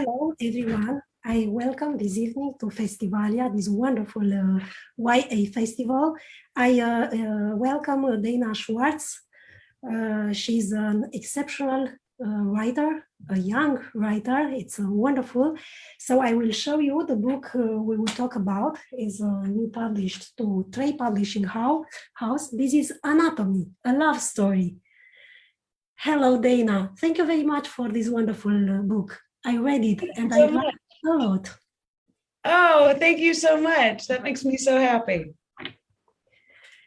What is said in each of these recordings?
Hello, everyone. I welcome this evening to FestivalYA, this wonderful YA festival. I welcome Dana Schwartz. She's an exceptional writer, a young writer. It's wonderful. So I will show you the book we will talk about. Is new published to Trei Publishing House. This is Anatomie, a love story. Hello, Dana. Thank you very much for this wonderful book. I read it and I liked it a lot. Oh, thank you so much. That makes me so happy.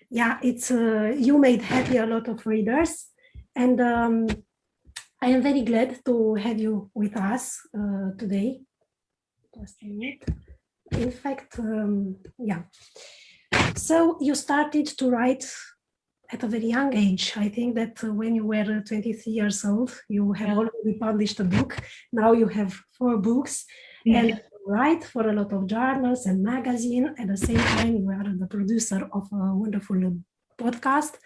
Yeah, it's you made happy a lot of readers, and I am very glad to have you with us today. Just a minute. In fact, yeah. So you started to write at a very young age. I think that when you were 23 years old, you have already published a book. Now you have 4 books and you write for a lot of journals and magazines. At the same time, you are the producer of a wonderful podcast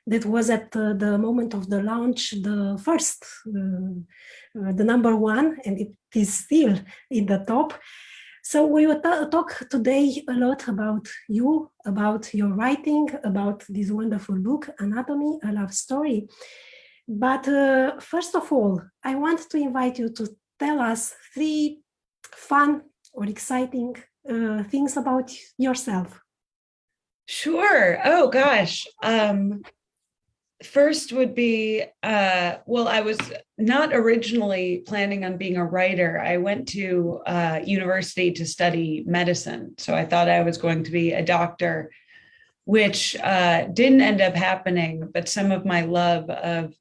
that was at the moment of the launch, the first, the #1, and it is still in the top. So we will talk today a lot about you, about your writing, about this wonderful book, Anatomie, a love story. But first of all, I want to invite you to tell us 3 fun or exciting things about yourself. Sure. Oh, gosh. First would be, well, I was not originally planning on being a writer. I went to university to study medicine. So I thought I was going to be a doctor, which didn't end up happening. But some of my love of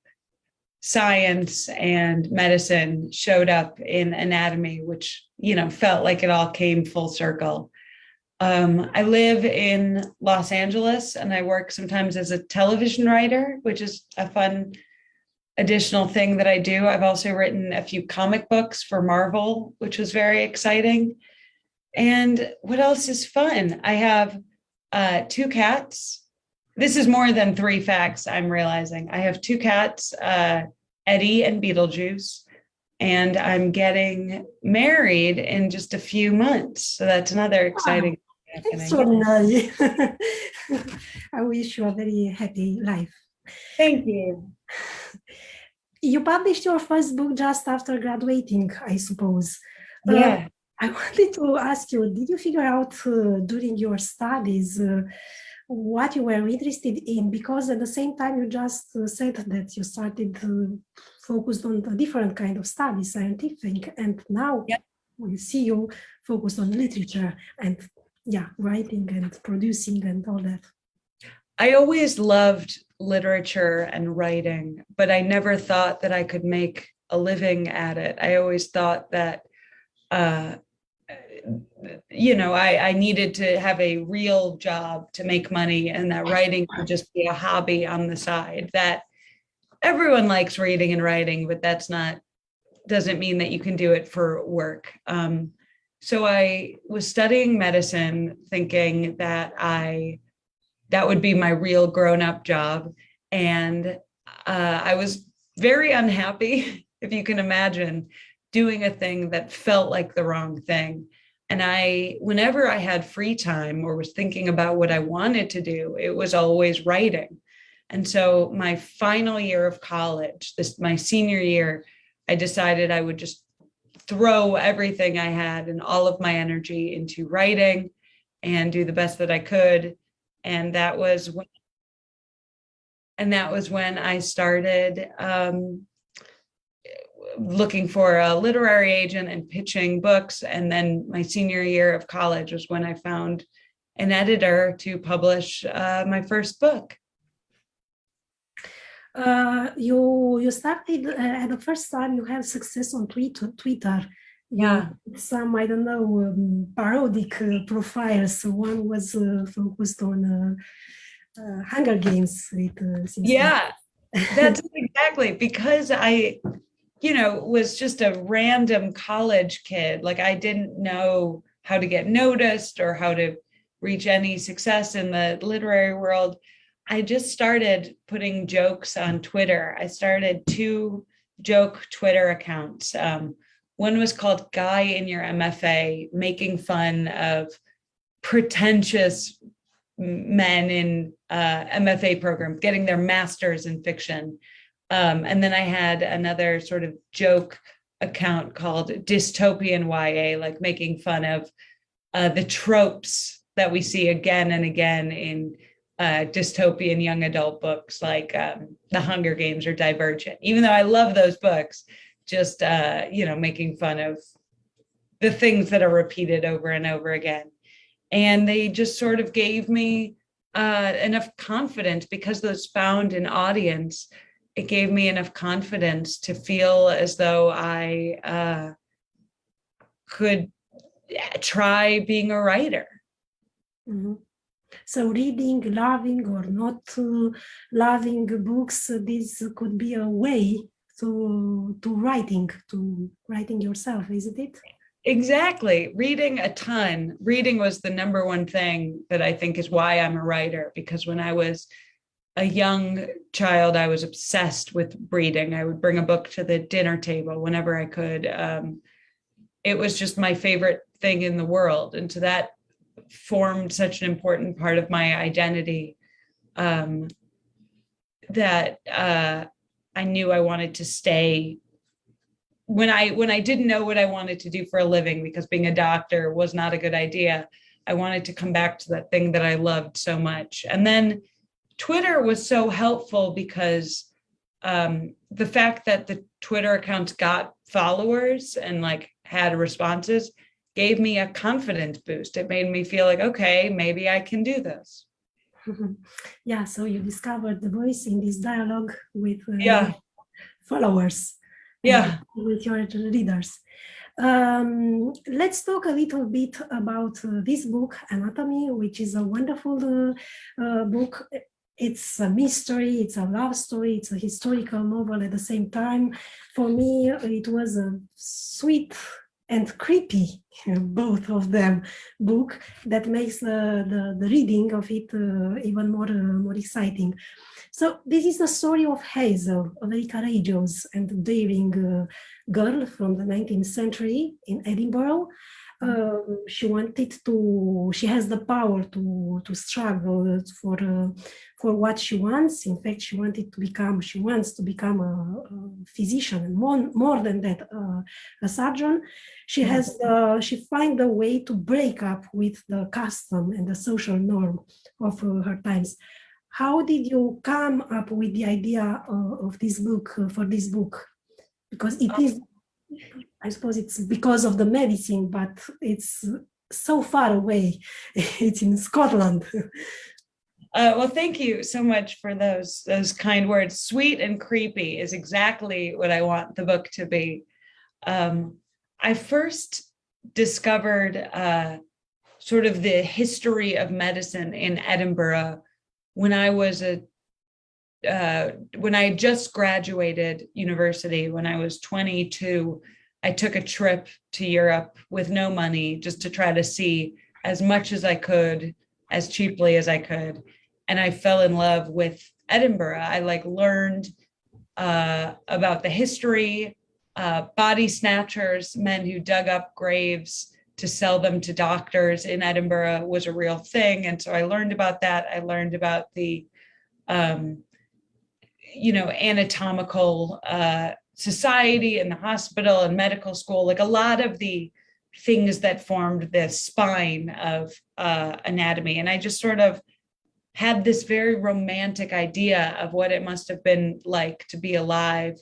science and medicine showed up in anatomy, which, you know, felt like it all came full circle. I live in Los Angeles and I work sometimes as a television writer, which is a fun additional thing that I do. I've also written a few comic books for Marvel, which was very exciting. And what else is fun? I have 2 cats. This is more than 3 facts, I'm realizing. I have 2 cats, Eddie and Beetlejuice. And I'm getting married in just a few months. So that's another exciting thing. Extraordinary. I wish you a very happy life. Thank you. You published your first book just after graduating, I suppose. Yeah. I wanted to ask you, did you figure out during your studies what you were interested in? Because at the same time, you just said that you started focused on a different kind of study, scientific, and now we see you focused on literature and writing and producing and all that. I always loved literature and writing, but I never thought that I could make a living at it. I always thought that, you know, I needed to have a real job to make money and that writing could just be a hobby on the side. That everyone likes reading and writing, but doesn't mean that you can do it for work. So I was studying medicine thinking that that would be my real grown-up job. And I was very unhappy, if you can imagine, doing a thing that felt like the wrong thing. And whenever I had free time or was thinking about what I wanted to do, it was always writing. And so my final year of college, my senior year, I decided I would just throw everything I had and all of my energy into writing and do the best that I could. And that was when I started looking for a literary agent and pitching books. And then my senior year of college was when I found an editor to publish my first book. You started at the first time you had success on Twitter. Some, I don't know, parodic profiles. One was focused on Hunger Games. That's exactly, because I, you know, was just a random college kid. Like I didn't know how to get noticed or how to reach any success in the literary world. I just started putting jokes on Twitter. I started 2 joke Twitter accounts. One was called Guy in Your MFA, making fun of pretentious men in MFA programs getting their masters in fiction. And then I had another sort of joke account called Dystopian YA, like making fun of the tropes that we see again and again in dystopian young adult books like The Hunger Games or Divergent. Even though I love those books, just making fun of the things that are repeated over and over again. And they just sort of gave me enough confidence, because those found an audience. It gave me enough confidence to feel as though I could try being a writer. Mm-hmm. So reading, loving or not loving books, this could be a way to writing yourself, isn't it? Exactly. Reading a ton. Reading was the number one thing that I think is why I'm a writer, because when I was a young child, I was obsessed with reading. I would bring a book to the dinner table whenever I could. It was just my favorite thing in the world. And so that formed such an important part of my identity that I knew I wanted to stay. When I didn't know what I wanted to do for a living, because being a doctor was not a good idea, I wanted to come back to that thing that I loved so much. And then Twitter was so helpful, because the fact that the Twitter accounts got followers and like had responses gave me a confidence boost. It made me feel like, okay, maybe I can do this. Yeah, so you discovered the voice in this dialogue with followers. Yeah, with your readers. Let's talk a little bit about this book, Anatomie, which is a wonderful book. It's a mystery, it's a love story, it's a historical novel at the same time. For me, it was a sweet and creepy, both of them, book that makes the reading of it even more exciting. So this is the story of Hazel, a very courageous and daring girl from the 19th century in Edinburgh. She has the power to struggle for what she wants. In fact, she wants to become a physician, and more than that, a surgeon. She finds a way to break up with the custom and the social norm of her times. How did you come up with the idea of this book, for this book? Because it is, I suppose it's because of the medicine, but it's so far away. It's in Scotland. Well, thank you so much for those kind words. Sweet and creepy is exactly what I want the book to be. I first discovered sort of the history of medicine in Edinburgh when I had just graduated university. When I was 22, I took a trip to Europe with no money, just to try to see as much as I could, as cheaply as I could. And I fell in love with Edinburgh. I learned about the history, body snatchers, men who dug up graves to sell them to doctors in Edinburgh was a real thing. And so I learned about that. I learned about the, anatomical society and the hospital and medical school, like a lot of the things that formed the spine of anatomy. And I just sort of had this very romantic idea of what it must have been like to be alive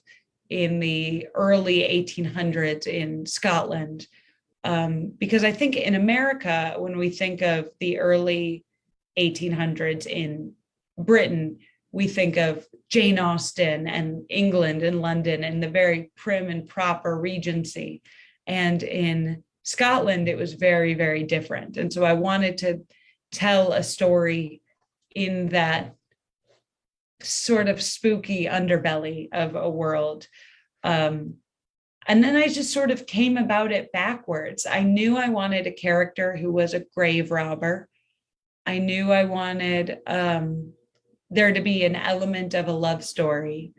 in the early 1800s in Scotland. Because I think in America, when we think of the early 1800s in Britain, we think of Jane Austen and England and London and the very prim and proper Regency. And in Scotland, it was very, very different. And so I wanted to tell a story in that sort of spooky underbelly of a world. And then I just sort of came about it backwards. I knew I wanted a character who was a grave robber. I knew I wanted there to be an element of a love story.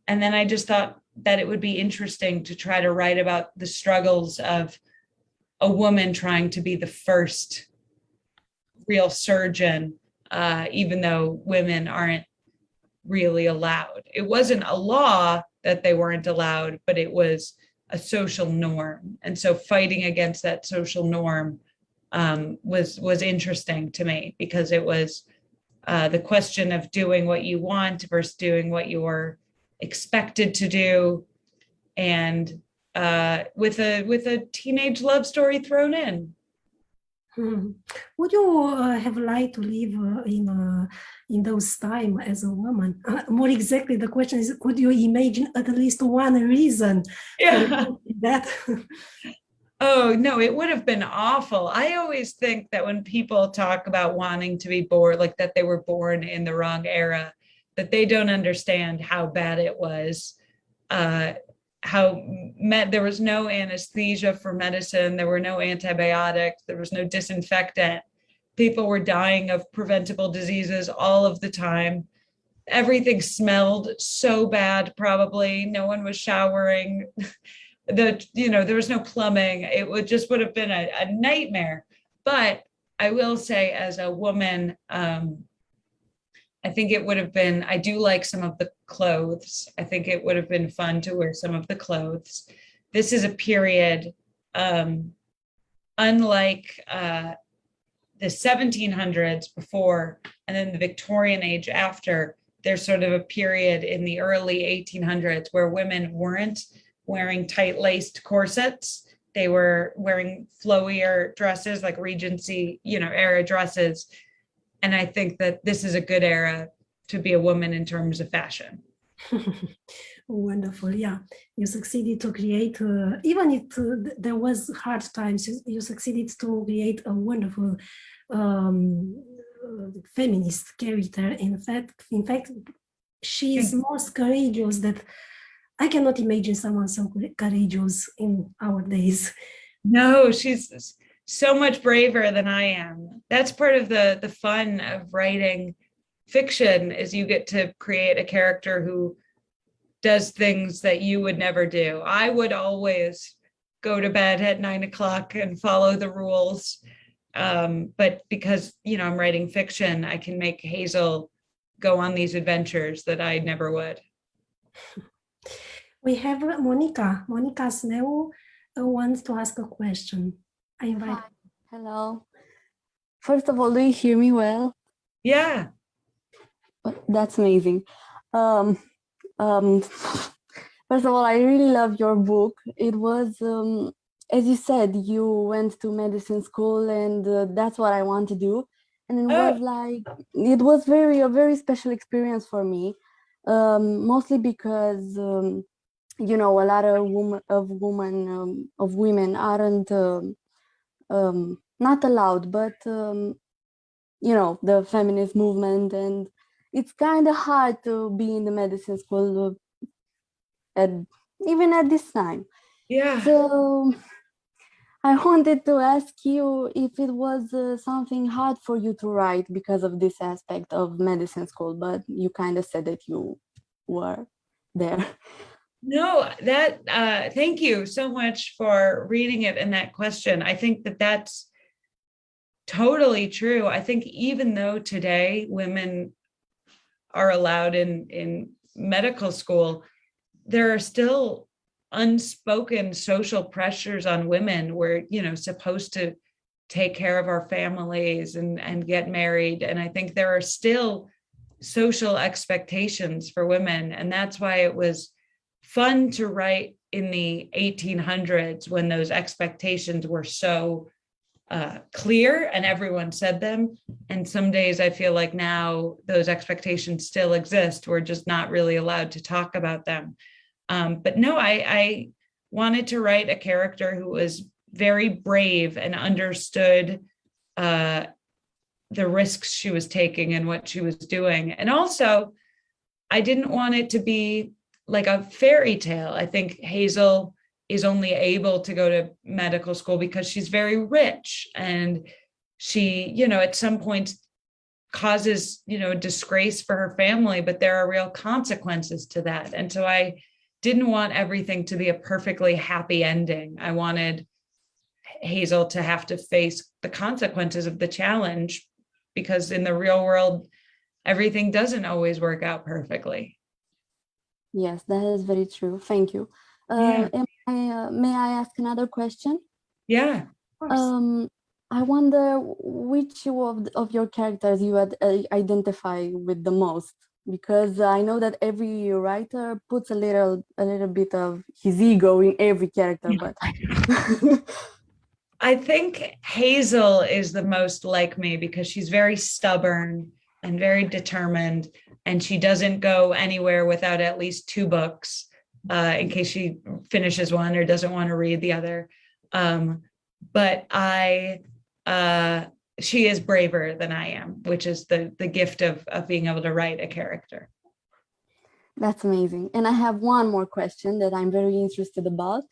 And then I just thought, that it would be interesting to try to write about the struggles of a woman trying to be the first real surgeon, even though women aren't really allowed. It wasn't a law that they weren't allowed, but it was a social norm. And so fighting against that social norm was interesting to me, because it was the question of doing what you want versus doing what you're expected to do, and with a teenage love story thrown in. Would you have liked to live in those times as a woman? More exactly, the question is, could you imagine at least one reason for that? Oh, no, it would have been awful. I always think that when people talk about wanting to be born, like that they were born in the wrong era, that they don't understand how bad it was. There was no anesthesia for medicine. There were no antibiotics. There was no disinfectant. People were dying of preventable diseases all of the time. Everything smelled so bad, probably. No one was showering. There was no plumbing. It would have been a nightmare. But I will say, as a woman, I think it would have been, I do like some of the clothes. I think it would have been fun to wear some of the clothes. This is a period, unlike the 1700s before, and then the Victorian age after, there's sort of a period in the early 1800s where women weren't wearing tight-laced corsets. They were wearing flowier dresses, like Regency, era dresses. And I think that this is a good era to be a woman in terms of fashion. Wonderful. Yeah, you succeeded to create, even if there was hard times, you succeeded to create a wonderful feminist character. In fact, she is most courageous that I cannot imagine someone so courageous in our days. No, she's so much braver than I am. That's part of the fun of writing fiction, is you get to create a character who does things that you would never do. I would always go to bed at 9 o'clock and follow the rules. But because, I'm writing fiction, I can make Hazel go on these adventures that I never would. We have Monica. Monica Sneu wants to ask a question. I invite. Hi. Hello. First of all, do you hear me well? Yeah. That's amazing. First of all, I really love your book. It was, as you said, you went to medicine school, and that's what I want to do. And it was a very special experience for me, mostly because, a lot of women aren't not allowed, but the feminist movement, and it's kind of hard to be in the medicine school even at this time. Yeah. So I wanted to ask you if it was something hard for you to write because of this aspect of medicine school, but you kind of said that you were there. No, thank you so much for reading it and that question. I think that that's totally true. I think even though today women are allowed in medical school, there are still unspoken social pressures on women. We're, supposed to take care of our families and get married. And I think there are still social expectations for women. And that's why it was fun to write in the 1800s, when those expectations were so clear and everyone said them. And some days I feel like now those expectations still exist. We're just not really allowed to talk about them. But no, I wanted to write a character who was very brave and understood the risks she was taking and what she was doing. And also, I didn't want it to be like a fairy tale. I think Hazel is only able to go to medical school because she's very rich, and she, at some point causes, disgrace for her family, but there are real consequences to that. And so I didn't want everything to be a perfectly happy ending. I wanted Hazel to have to face the consequences of the challenge, because in the real world, everything doesn't always work out perfectly. Yes, that is very true. Thank you. Yeah. May I ask another question? Yeah. I wonder which of your characters you identify with the most, because I know that every writer puts a little bit of his ego in every character, but I think Hazel is the most like me because she's very stubborn and very determined, and she doesn't go anywhere without at least 2 books in case she finishes one or doesn't want to read the other. But she is braver than I am, which is the gift of being able to write a character. That's amazing. And I have one more question that I'm very interested about.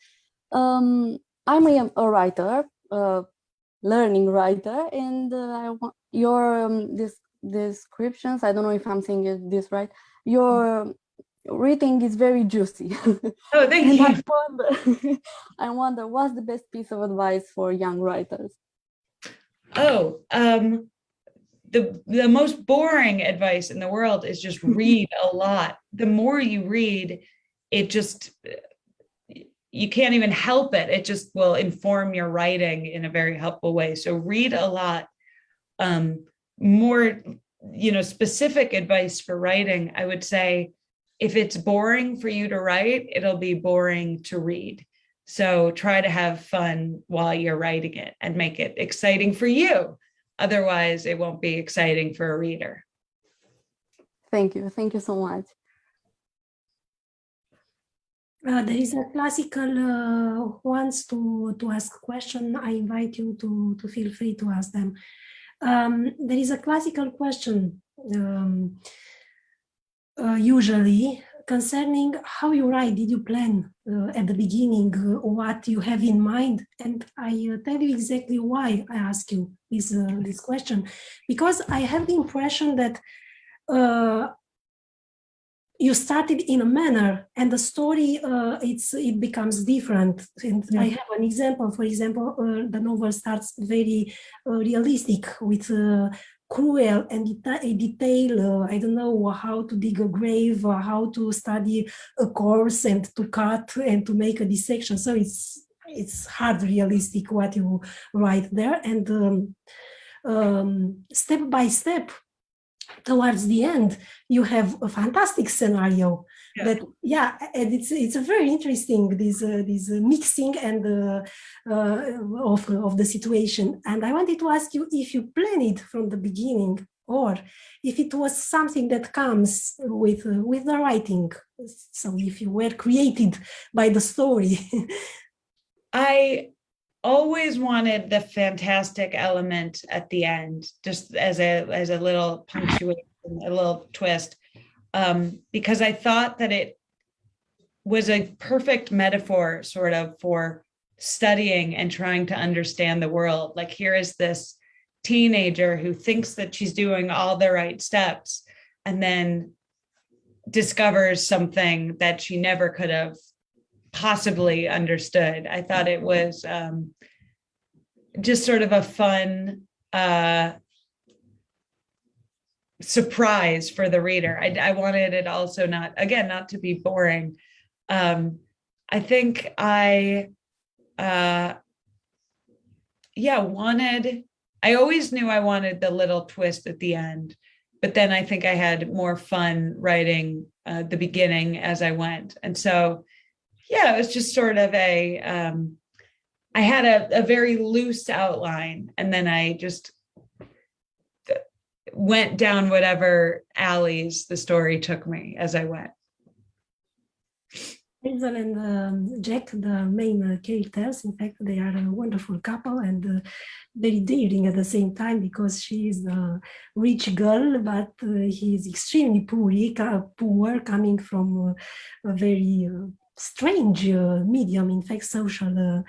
I'm a writer, learning writer, and I want your descriptions. I don't know if I'm saying this right. Your reading is very juicy. Oh, thank you. I wonder what's the best piece of advice for young writers? Oh, the most boring advice in the world is just read a lot. The more you read, it just, you can't even help it. It just will inform your writing in a very helpful way. So read a lot. More, specific advice for writing, I would say, if it's boring for you to write, it'll be boring to read. So try to have fun while you're writing it and make it exciting for you. Otherwise, it won't be exciting for a reader. Thank you. Thank you so much. There is a classical who wants to ask a question. I invite you to feel free to ask them. There is a classical question usually concerning how you write. Did you plan at the beginning what you have in mind? And I tell you exactly why I ask you this question, because I have the impression that you started in a manner and the story it becomes different. And I have an example. For example, the novel starts very realistic with cruel and detail. I don't know how to dig a grave, how to study a corpse and to cut and to make a dissection. So it's hard realistic what you write there. And step by step, towards the end, you have a fantastic scenario. And it's a very interesting this mixing and of the situation. And I wanted to ask you if you planned it from the beginning, or if it was something that comes with the writing. So if you were created by the story. I always wanted the fantastic element at the end, just as a little punctuation, a little twist, because I thought that it was a perfect metaphor sort of for studying and trying to understand the world. Like, here is this teenager who thinks that she's doing all the right steps and then discovers something that she never could have possibly understood. I thought it was just sort of a fun surprise for the reader. I wanted it also not to be boring. I think I always knew I wanted the little twist at the end, but then I think I had more fun writing the beginning as I went. And so it was just sort of I had a very loose outline, and then I just went down whatever alleys the story took me as I went. Hazel and Jack, the main characters, in fact, they are a wonderful couple and very daring at the same time, because she is a rich girl, but he is extremely poor, coming from a very strange medium, in fact, social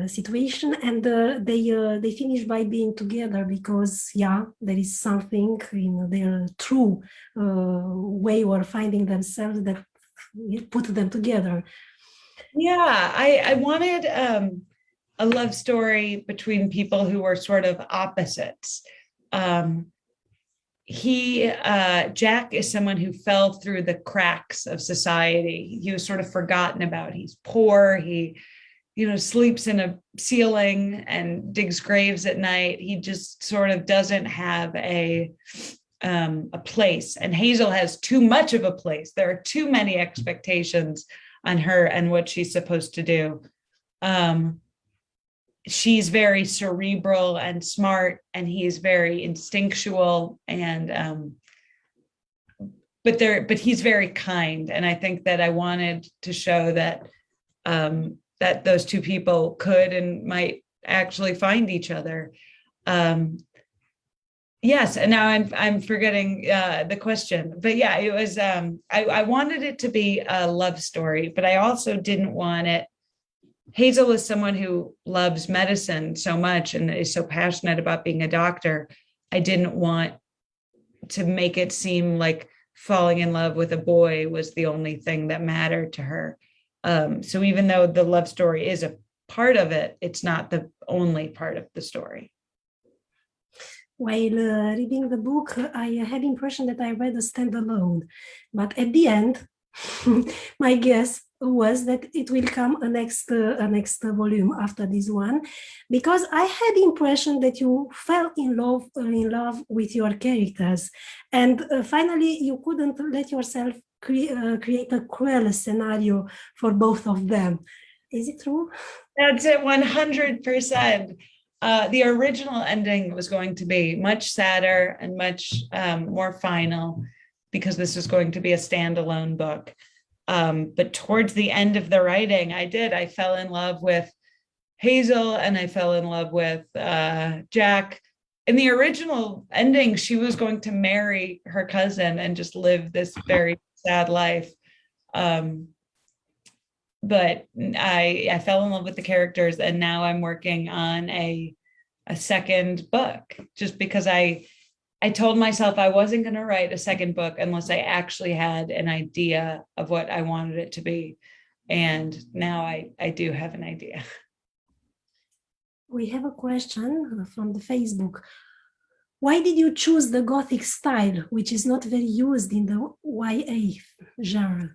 situation, and they finish by being together because there is something in their true way of finding themselves that put them together. Yeah, I wanted a love story between people who were sort of opposites. Jack is someone who fell through the cracks of society. He was sort of forgotten about. He's poor. He, sleeps in a ceiling and digs graves at night. He just sort of doesn't have a place. And Hazel has too much of a place. There are too many expectations on her and what she's supposed to do. She's very cerebral and smart, and he's very instinctual, and but he's very kind. And I think that I wanted to show that that those two people could and might actually find each other. Yes, and now I'm forgetting the question, but yeah, it was I wanted it to be a love story, but I also didn't want it. Hazel is someone who loves medicine so much and is so passionate about being a doctor. I didn't want to make it seem like falling in love with a boy was the only thing that mattered to her. So even though the love story is a part of it, it's not the only part of the story. While reading the book, I had the impression that I read a standalone, but at the end, my guess was that it will come a next volume after this one, because I had the impression that you fell in love with your characters, and finally you couldn't let yourself create a cruel scenario for both of them. Is it true? That's it, 100%. The original ending was going to be much sadder and much more final, because this is going to be a standalone book. But towards the end of the writing, I fell in love with Hazel and I fell in love with Jack. In the original ending, she was going to marry her cousin and just live this very sad life. But I fell in love with the characters, and now I'm working on a second book, just because I told myself I wasn't going to write a second book unless I actually had an idea of what I wanted it to be. And now I do have an idea. We have a question from the Facebook. Why did you choose the Gothic style, which is not very used in the YA genre?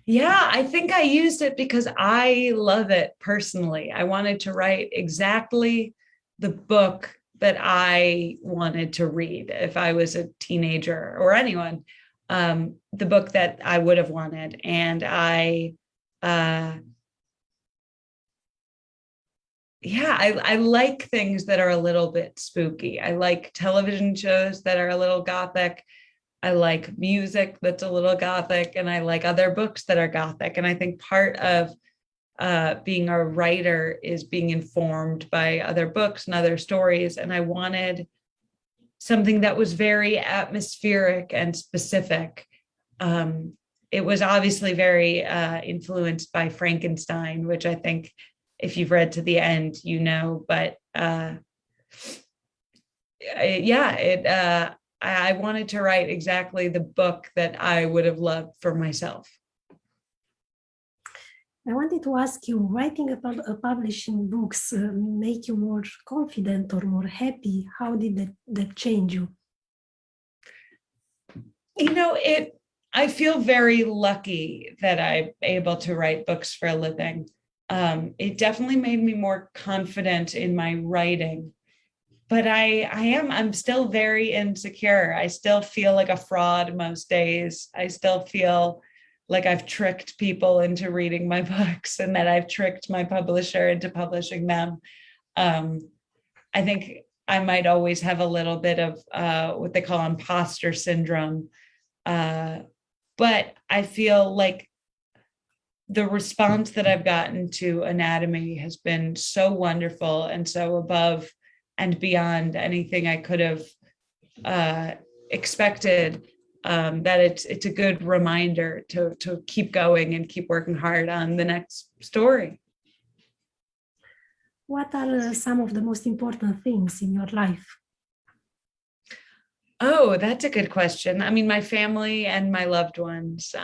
Yeah, I think I used it because I love it personally. I wanted to write exactly the book that I wanted to read if I was a teenager or anyone, the book that I would have wanted. And I like things that are a little bit spooky. I like television shows that are a little Gothic. I like music that's a little Gothic, and I like other books that are Gothic. And I think part of being a writer is being informed by other books and other stories. And I wanted something that was very atmospheric and specific. It was obviously very influenced by Frankenstein, which I think if you've read to the end, but I wanted to write exactly the book that I would have loved for myself. I wanted to ask you, writing about publishing books make you more confident or more happy? How did that change you? I feel very lucky that I'm able to write books for a living. It definitely made me more confident in my writing, but I'm still very insecure. I still feel like a fraud most days. I still feel like I've tricked people into reading my books, and that I've tricked my publisher into publishing them. I think I might always have a little bit of what they call imposter syndrome. But I feel like the response that I've gotten to Anatomie has been so wonderful and so above and beyond anything I could have expected. That it's a good reminder to keep going and keep working hard on the next story. What are some of the most important things in your life? Oh, that's a good question. I mean, my family and my loved ones.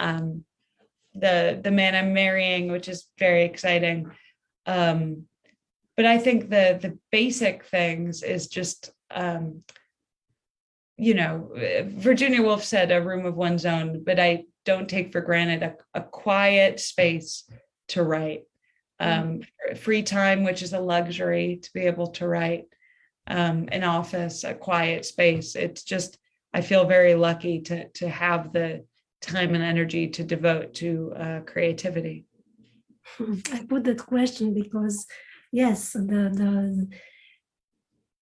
the man I'm marrying, which is very exciting. But I think the basic things is just, Virginia Woolf said a room of one's own, but I don't take for granted a quiet space to write, free time, which is a luxury to be able to write, an office, a quiet space. It's just, I feel very lucky to have the time and energy to devote to creativity. I put that question because, yes, the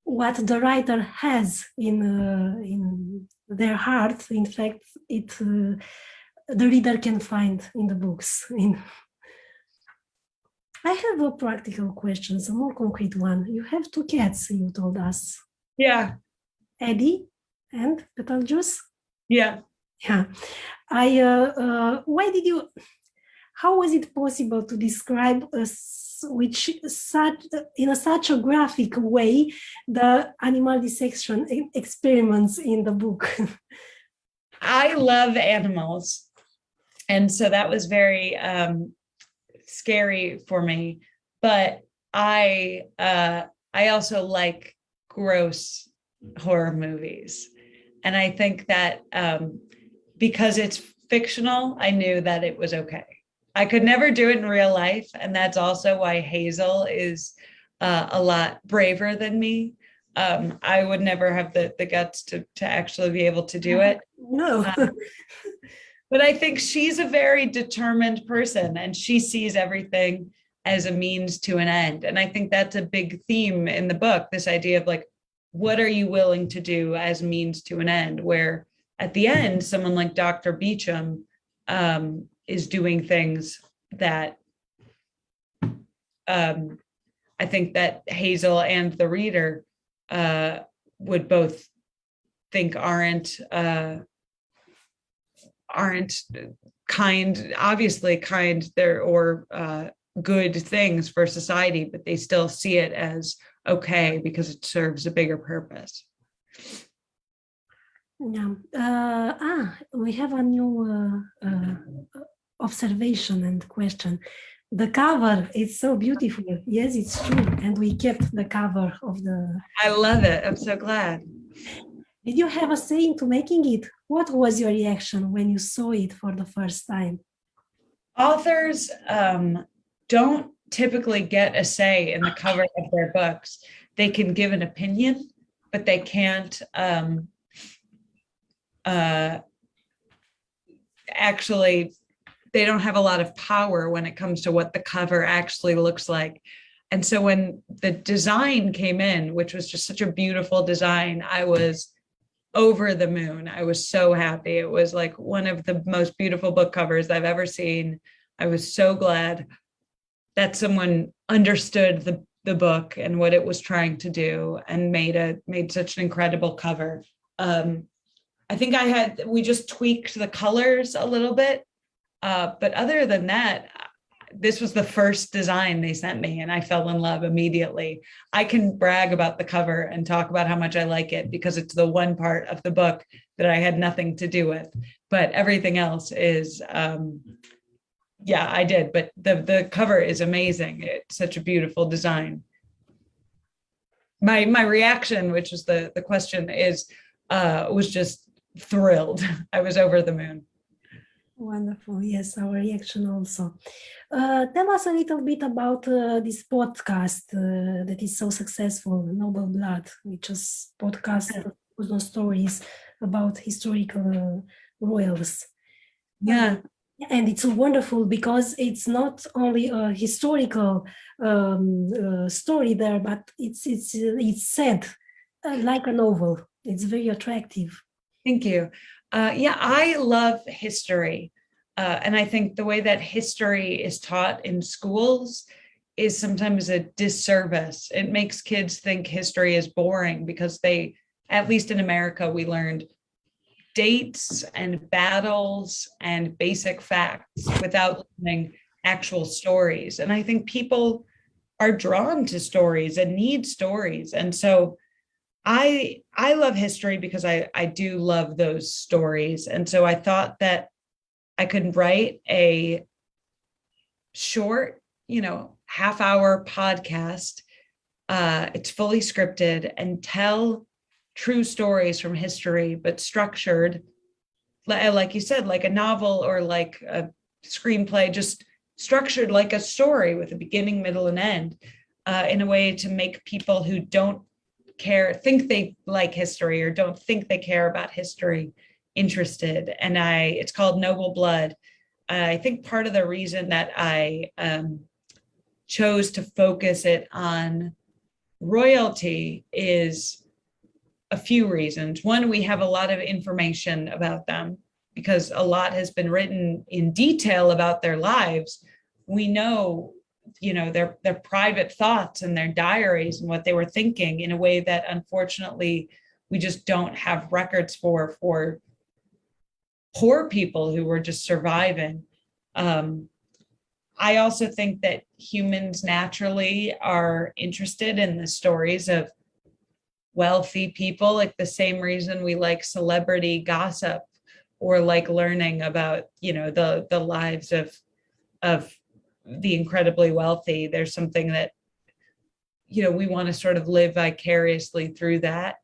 what the writer has in their heart, in fact, the reader can find in the books. I have a practical question, a more concrete one. You have 2 cats, you told us. Yeah. Eddie and Betelgeuse. Yeah. Yeah. How was it possible to describe in such a graphic way the animal dissection experiments in the book? I love animals. And so that was very scary for me. But I also like gross horror movies. And I think that because it's fictional, I knew that it was okay. I could never do it in real life. And that's also why Hazel is a lot braver than me. I would never have the guts to actually be able to do it. No. But I think she's a very determined person, and she sees everything as a means to an end. And I think that's a big theme in the book, this idea of like, what are you willing to do as means to an end? Where at the end, someone like Dr. Beecham is doing things that I think that Hazel and the reader would both think aren't kind, obviously kind there, or good things for society, but they still see it as okay because it serves a bigger purpose. Yeah. We have a new observation and question. The cover is so beautiful. Yes, it's true. And we kept the cover of the... I love it. I'm so glad. Did you have a say into making it? What was your reaction when you saw it for the first time? Authors don't typically get a say in the cover of their books. They can give an opinion, but they can't actually, they don't have a lot of power when it comes to what the cover actually looks like. And so when the design came in, which was just such a beautiful design, I was over the moon. I was so happy. It was like one of the most beautiful book covers I've ever seen. I was so glad that someone understood the book and what it was trying to do and made such an incredible cover. I think we just tweaked the colors a little bit. But other than that, this was the first design they sent me and I fell in love immediately. I can brag about the cover and talk about how much I like it because it's the one part of the book that I had nothing to do with, but everything else is, I did, but the cover is amazing. It's such a beautiful design. My reaction, which was the question, is was just thrilled. I was over the moon. Wonderful. Yes, our reaction also. Tell us a little bit about this podcast that is so successful, Noble Blood, which is podcast on stories about historical royals. Yeah. And it's wonderful because it's not only a historical story there, but it's said like a novel. It's very attractive. Thank you. I love history. And I think the way that history is taught in schools is sometimes a disservice. It makes kids think history is boring because they, at least in America, we learned dates and battles and basic facts without learning actual stories. And I think people are drawn to stories and need stories. And so I love history because I do love those stories. And so I thought that I could write a short, half-hour podcast. It's fully scripted and tell true stories from history, but structured, like you said, like a novel or like a screenplay, just structured like a story with a beginning, middle, and end, in a way to make people who don't think they like history or don't think they care about history interested. And it's called Noble Blood. I think part of the reason that I chose to focus it on royalty is a few reasons. One, we have a lot of information about them because a lot has been written in detail about their lives. We know, their private thoughts and their diaries and what they were thinking in a way that unfortunately we just don't have records for poor people who were just surviving. I also think that humans naturally are interested in the stories of wealthy people, like the same reason we like celebrity gossip or like learning about, the lives of the incredibly wealthy. There's something that, we want to sort of live vicariously through that.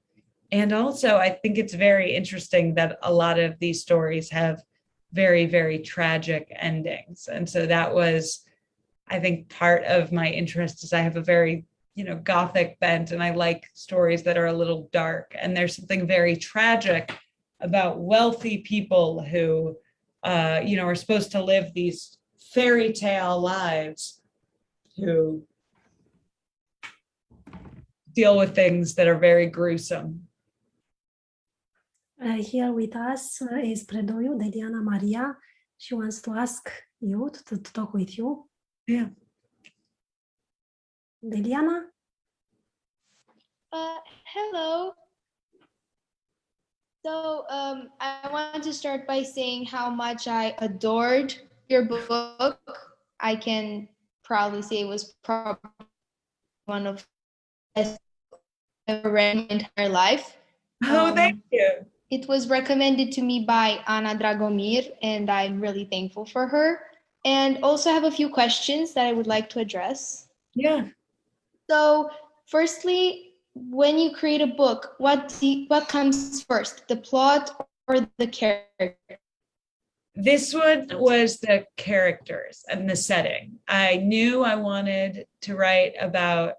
And also, I think it's very interesting that a lot of these stories have very, very tragic endings. And so that was, I think, part of my interest is I have a very, Gothic bent, and I like stories that are a little dark. And there's something very tragic about wealthy people who, are supposed to live these fairy tale lives, who deal with things that are very gruesome. Here with us is Predoiu, Deliana Maria. She wants to ask you to talk with you. Yeah. Deliana? Hello. So I want to start by saying how much I adored your book. I can proudly say it was probably one of the best I've ever read in my entire life. Oh, thank you. It was recommended to me by Ana Dragomir, and I'm really thankful for her. And also have a few questions that I would like to address. Yeah. So firstly, when you create a book, what comes first, the plot or the character? This one was the characters and the setting. I knew I wanted to write about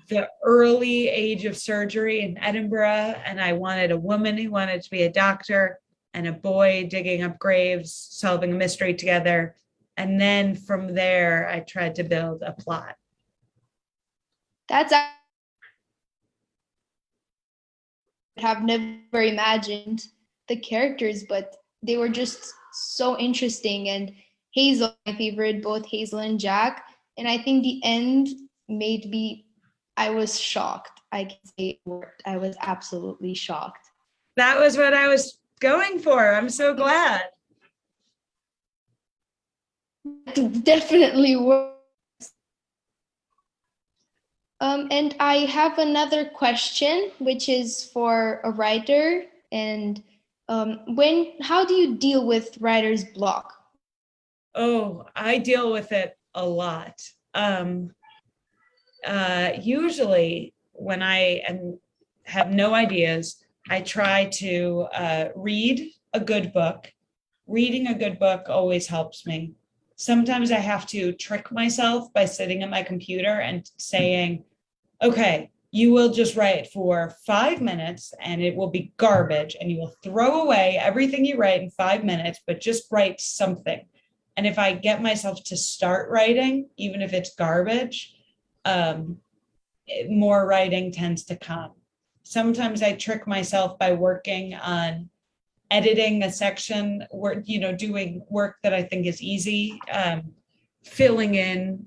the early age of surgery in Edinburgh, and I wanted a woman who wanted to be a doctor and a boy digging up graves, solving a mystery together. And then from there, I tried to build a plot. That's I have never imagined the characters, but they were just so interesting. And Hazel, my favorite, both Hazel and Jack. And I think the end made me, I was shocked. I can say it worked. I was absolutely shocked. That was what I was going for. I'm so glad. It definitely worked. And I have another question, which is for a writer. And how do you deal with writer's block? Oh, I deal with it a lot. Usually when I have no ideas, I try to read a good book. Reading a good book always helps me. Sometimes I have to trick myself by sitting at my computer and saying, okay, you will just write for 5 minutes and it will be garbage and you will throw away everything you write in 5 minutes, but just write something. And if I get myself to start writing, even if it's garbage, more writing tends to come. Sometimes I trick myself by working on editing a section, doing work that I think is easy, filling in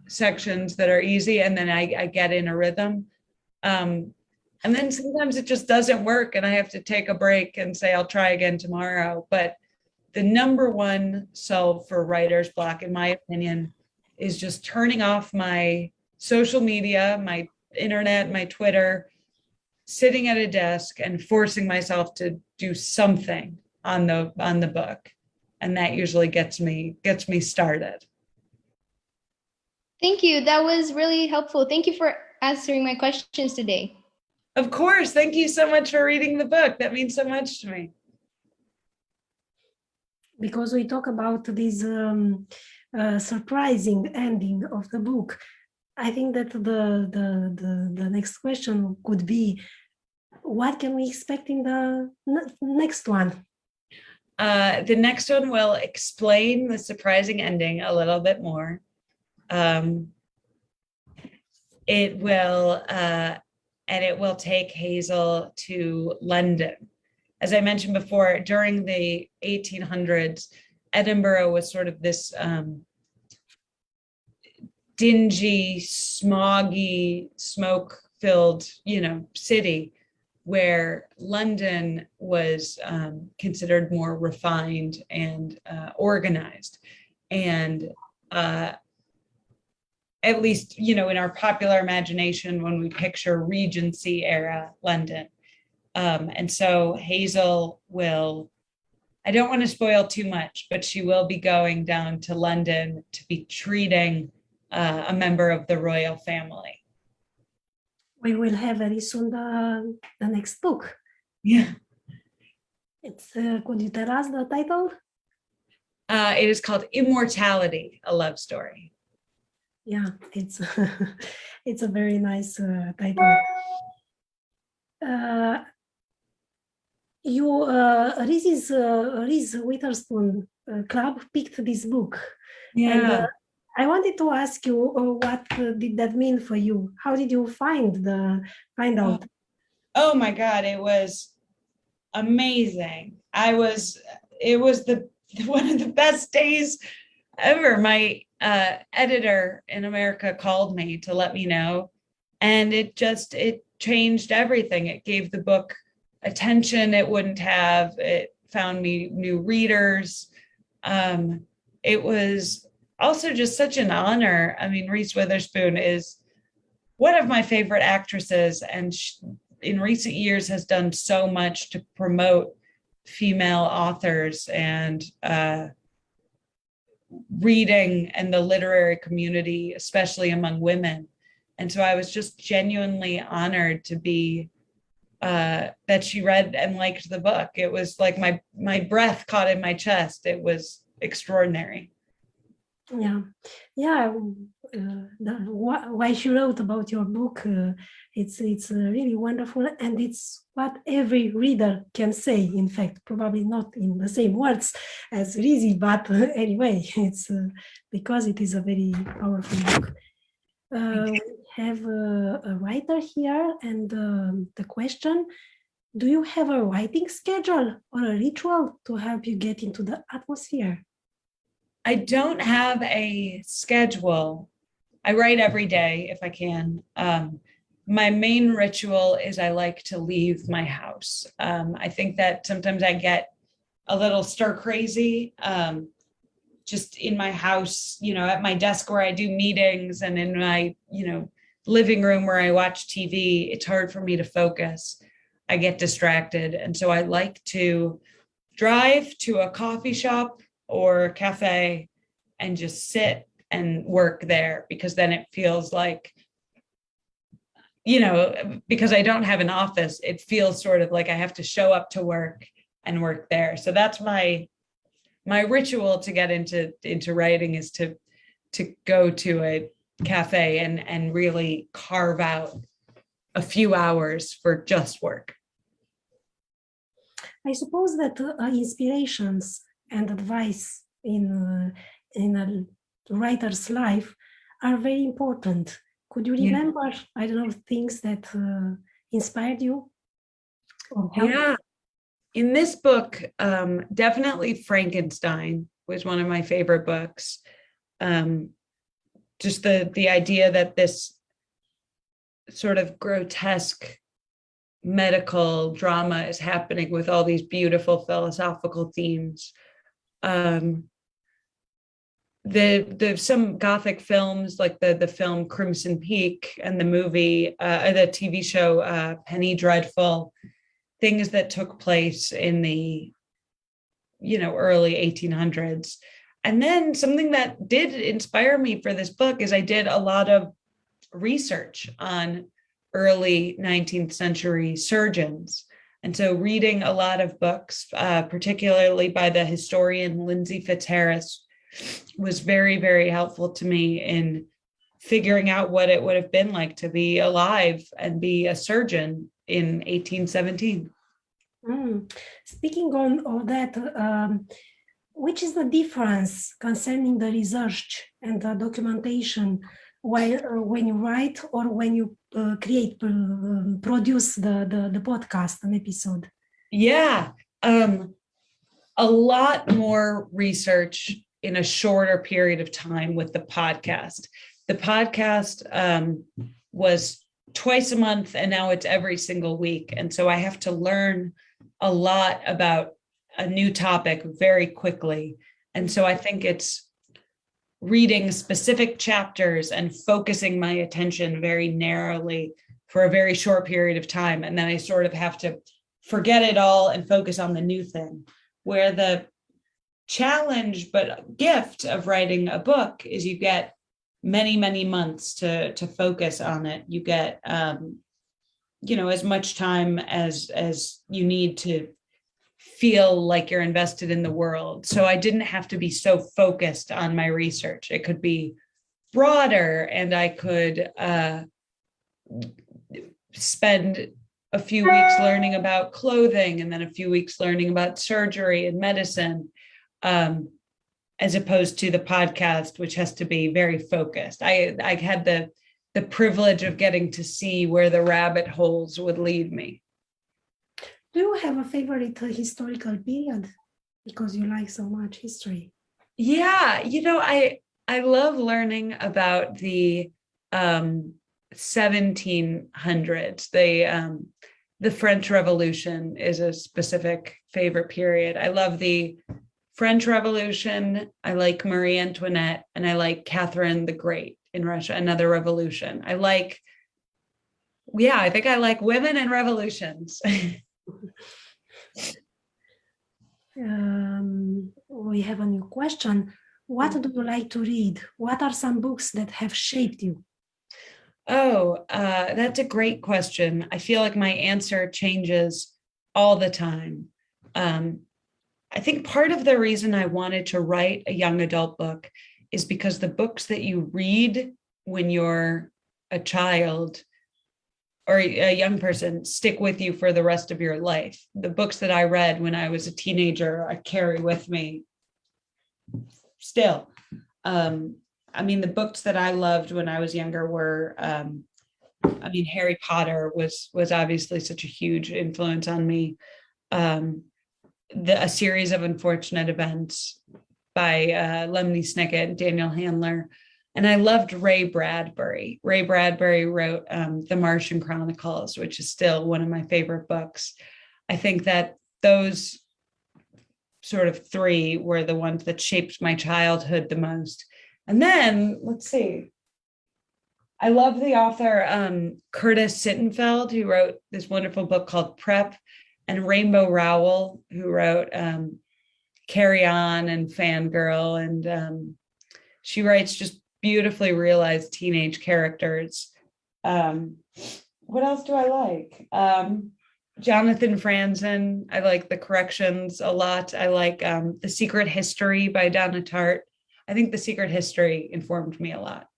sections that are easy, and then I get in a rhythm. And then sometimes it just doesn't work and I have to take a break and say, I'll try again tomorrow. But the number one solve for writer's block, in my opinion, is just turning off my social media, my internet, my Twitter, sitting at a desk and forcing myself to do something on the book. and that usually gets me started. Thank you. That was really helpful. Thank you for answering my questions today. Of course. Thank you so much for reading the book. That means so much to me. Because we talk about this surprising ending of the book, I think that the next question could be, what can we expect in the next one? The next one will explain the surprising ending a little bit more. It will take Hazel to London. As I mentioned before, during the 1800s, Edinburgh was sort of this dingy, smoggy, smoke-filled, city, where London was considered more refined and organized. And at least, in our popular imagination, when we picture Regency era London. And so Hazel will, I don't want to spoil too much, but she will be going down to London to be treating a member of the royal family. We will have very soon the next book. Yeah. It's could you tell us the title? It is called Immortality, a Love Story. Yeah, it's it's a very nice title. Reese Witherspoon Club picked this book. Yeah. And, I wanted to ask you, what did that mean for you? How did you find out? Oh my God, it was amazing. It was one of the best days ever. My editor in America called me to let me know, and it changed everything. It gave the book attention it wouldn't have. It found me new readers. It was also just such an honor. I mean, Reese Witherspoon is one of my favorite actresses, and in recent years has done so much to promote female authors and reading and the literary community, especially among women. And so I was just genuinely honored to be that she read and liked the book. It was like my breath caught in my chest. It was extraordinary. Yeah. Why she wrote about your book, it's really wonderful, and it's what every reader can say. In fact, probably not in the same words as Rizzi, but anyway, it's because it is a very powerful book. We have a writer here, and the question: do you have a writing schedule or a ritual to help you get into the atmosphere? I don't have a schedule. I write every day if I can. My main ritual is I like to leave my house. I think that sometimes I get a little stir crazy just in my house, at my desk where I do meetings, and in my, living room where I watch TV. It's hard for me to focus. I get distracted. And so I like to drive to a coffee shop or a cafe and just sit and work there, because then it feels like, because I don't have an office, it feels sort of like I have to show up to work and work there. So that's my ritual to get into writing, is to go to a cafe and really carve out a few hours for just work. I suppose that inspirations and advice in a writer's life are very important. Could you remember, I don't know, things that inspired you? Yeah. In this book, definitely Frankenstein was one of my favorite books. Just the idea that this sort of grotesque medical drama is happening with all these beautiful philosophical themes. Some Gothic films, like the film Crimson Peak, and the movie, the TV show Penny Dreadful, things that took place in the early 1800s. And then something that did inspire me for this book is I did a lot of research on early 19th century surgeons. And so reading a lot of books, particularly by the historian Lindsay Fitzharris, was very, very helpful to me in figuring out what it would have been like to be alive and be a surgeon in 1817. Speaking on all that, which is the difference concerning the research and the documentation when you write or when you produce the podcast, an episode? Yeah, a lot more research in a shorter period of time with the podcast. The podcast was twice a month, and now it's every single week. And so I have to learn a lot about a new topic very quickly. And so I think it's reading specific chapters and focusing my attention very narrowly for a very short period of time. And then I sort of have to forget it all and focus on the new thing. Where the challenge, but gift of writing a book is you get many, many months to focus on it. You get, as much time as you need to feel like you're invested in the world. So I didn't have to be so focused on my research. It could be broader, and I could spend a few weeks learning about clothing and then a few weeks learning about surgery and medicine, as opposed to the podcast, which has to be very focused. I had the privilege of getting to see where the rabbit holes would lead me. Do you have a favorite historical period because you like so much history? Yeah, I love learning about the 1700s. The French Revolution is a specific favorite period. I love the French Revolution. I like Marie Antoinette, and I like Catherine the Great in Russia, another revolution. I think I like women and revolutions. We have a new question. What do you like to read? What are some books that have shaped you? Oh, that's a great question. I feel like my answer changes all the time. I think part of the reason I wanted to write a young adult book is because the books that you read when you're a child or a young person stick with you for the rest of your life. The books that I read when I was a teenager, I carry with me still. The books that I loved when I was younger were, Harry Potter was obviously such a huge influence on me. A Series of Unfortunate Events by Lemony Snicket and Daniel Handler. And I loved Ray Bradbury. Ray Bradbury wrote The Martian Chronicles, which is still one of my favorite books. I think that those sort of three were the ones that shaped my childhood the most. And then, let's see. I love the author Curtis Sittenfeld, who wrote this wonderful book called Prep, and Rainbow Rowell, who wrote Carry On and Fangirl. And she writes just beautifully realized teenage characters. What else do I like? Jonathan Franzen. I like The Corrections a lot. I like The Secret History by Donna Tartt. I think The Secret History informed me a lot.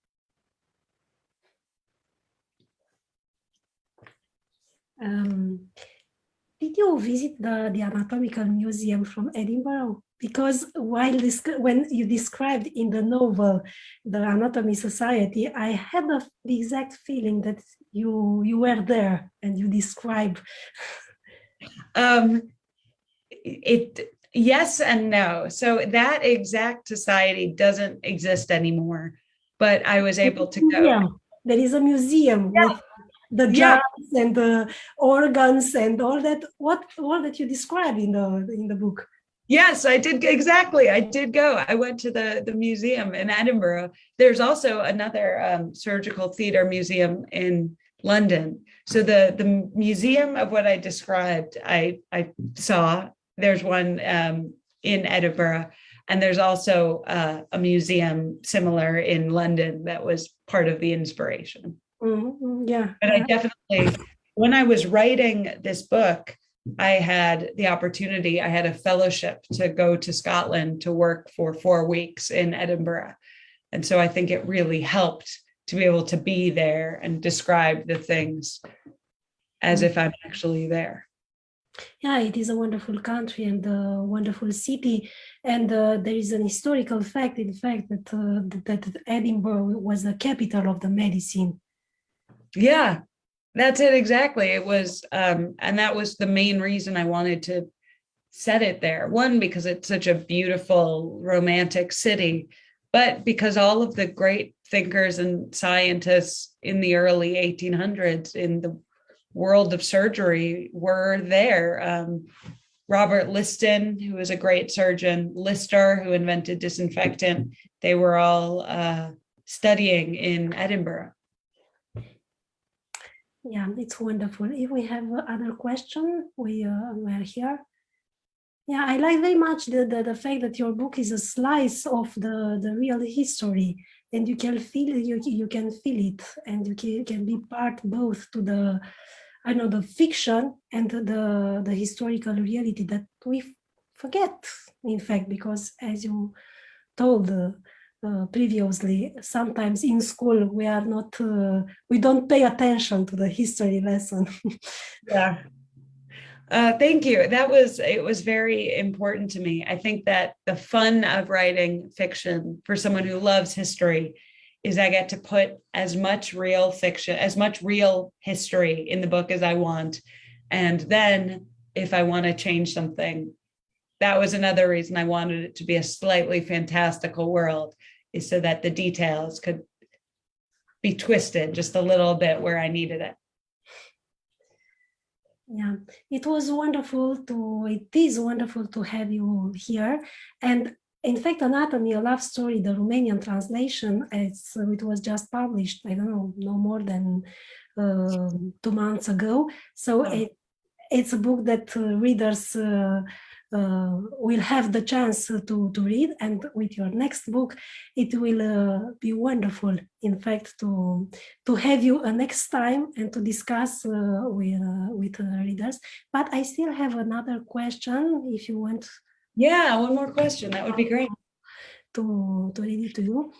Did you visit the Anatomical Museum from Edinburgh? Because when you described in the novel the Anatomy Society, I had the exact feeling that you were there and you describe. Yes and no. So that exact society doesn't exist anymore, but I was able to go. There is a museum with the jars and the organs and all that. All that you describe in the book. Yes, I did. Exactly. I did go. I went to the museum in Edinburgh. There's also another surgical theater museum in London. So the museum of what I described, I saw. There's one in Edinburgh. And there's also a museum similar in London that was part of the inspiration. Yeah. But I definitely, when I was writing this book, I had the opportunity, I had a fellowship to go to Scotland to work for 4 weeks in Edinburgh. And so I think it really helped to be able to be there and describe the things as if I'm actually there. Yeah, it is a wonderful country and a wonderful city. And there is an historical fact, in fact, that Edinburgh was the capital of the medicine. Yeah, that's it exactly. It was, and that was the main reason I wanted to set it there. One, because it's such a beautiful, romantic city, but because all of the great thinkers and scientists in the early 1800s in the world of surgery were there. Robert Liston, who was a great surgeon, Lister, who invented disinfectant, they were all studying in Edinburgh. Yeah, it's wonderful. If we have other question, we are here. Yeah, I like very much the fact that your book is a slice of the real history, and you can feel you can feel it, and you can be part both to the the fiction and the historical reality that we forget, in fact, because as you told previously, sometimes in school we are not we don't pay attention to the history lesson. Yeah. Thank you. It was very important to me. I think that the fun of writing fiction for someone who loves history is I get to put as much real fiction, as much real history in the book as I want. And then if I want to change something, that was another reason I wanted it to be a slightly fantastical world, is so that the details could be twisted just a little bit where I needed it. Yeah, it is wonderful to have you here. And in fact, Anatomie, a love story, the Romanian translation, it was just published, I don't know, no more than 2 months ago. So it's a book that readers will have the chance to read. And with your next book, it will be wonderful, in fact, to have you next time and to discuss with readers. But I still have another question, if you want. Yeah, one more question. That would be great. To read it to you.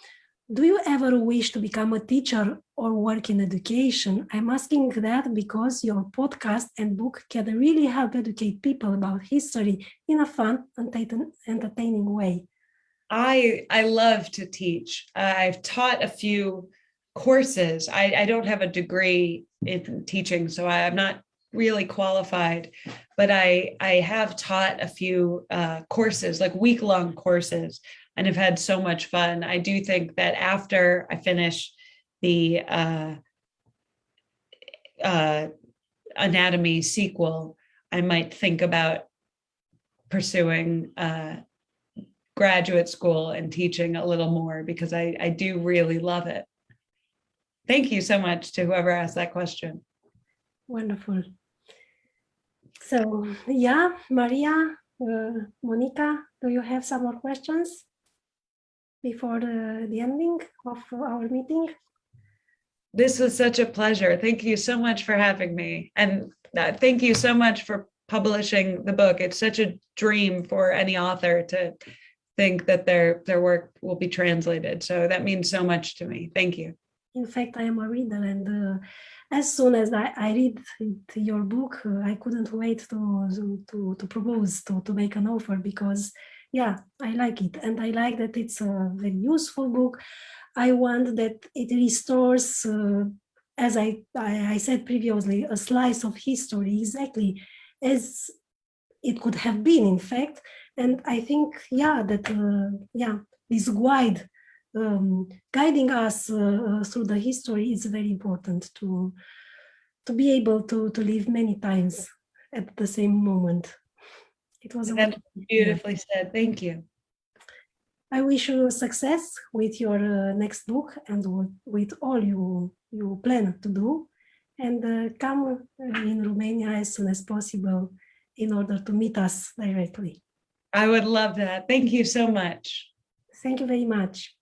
Do you ever wish to become a teacher or work in education? I'm asking that because your podcast and book can really help educate people about history in a fun and entertaining way. I love to teach. I've taught a few courses. I don't have a degree in teaching, so I'm not really qualified, but I have taught a few courses, like week-long courses, and have had so much fun. I do think that after I finish the Anatomie sequel, I might think about pursuing graduate school and teaching a little more, because I do really love it. Thank you so much to whoever asked that question. Wonderful. So, yeah, Maria, Monica, do you have some more questions before the ending of our meeting? This was such a pleasure. Thank you so much for having me. And thank you so much for publishing the book. It's such a dream for any author to think that their work will be translated. So that means so much to me. Thank you. In fact, I am a reader, and as soon as I read your book, I couldn't wait to propose, to make an offer, because, yeah, I like it. And I like that it's a very useful book. I want that it restores, as I said previously, a slice of history, exactly as it could have been, in fact. And I think, that, this guide, guiding us through the history is very important to be able to live many times at the same moment. It was beautifully said. Thank you. I wish you success with your next book and with all you plan to do, and come in Romania as soon as possible in order to meet us directly. I would love that. Thank you so much. Thank you very much.